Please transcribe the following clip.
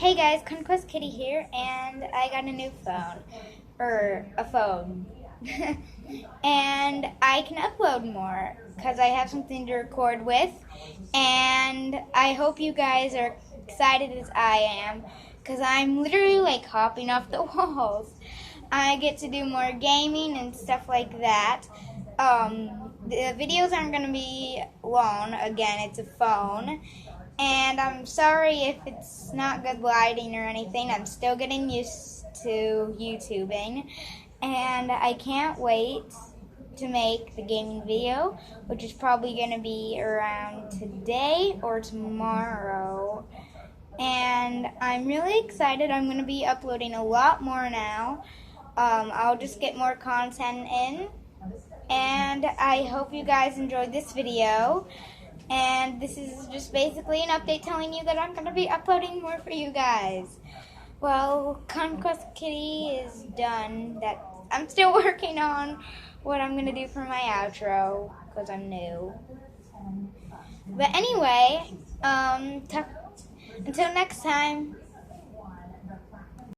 Hey guys, Conquest Kitty here, and I got a new phone, or a phone, and I can upload more because I have something to record with, and I hope you guys are excited as I am because I'm literally like hopping off the walls. I get to do more gaming and stuff like that. The videos aren't going to be long. Again, it's a phone. And I'm sorry if it's not good lighting or anything. I'm still getting used to YouTubing. And I can't wait to make the gaming video, which is probably going to be around today or tomorrow. And I'm really excited. I'm going to be uploading a lot more now. I'll just get more content in. And I hope you guys enjoyed this video. And this is just basically an update telling you that I'm going to be uploading more for you guys. Well, Conquest Kitty is done. I'm still working on what I'm going to do for my outro because I'm new. But anyway, until next time.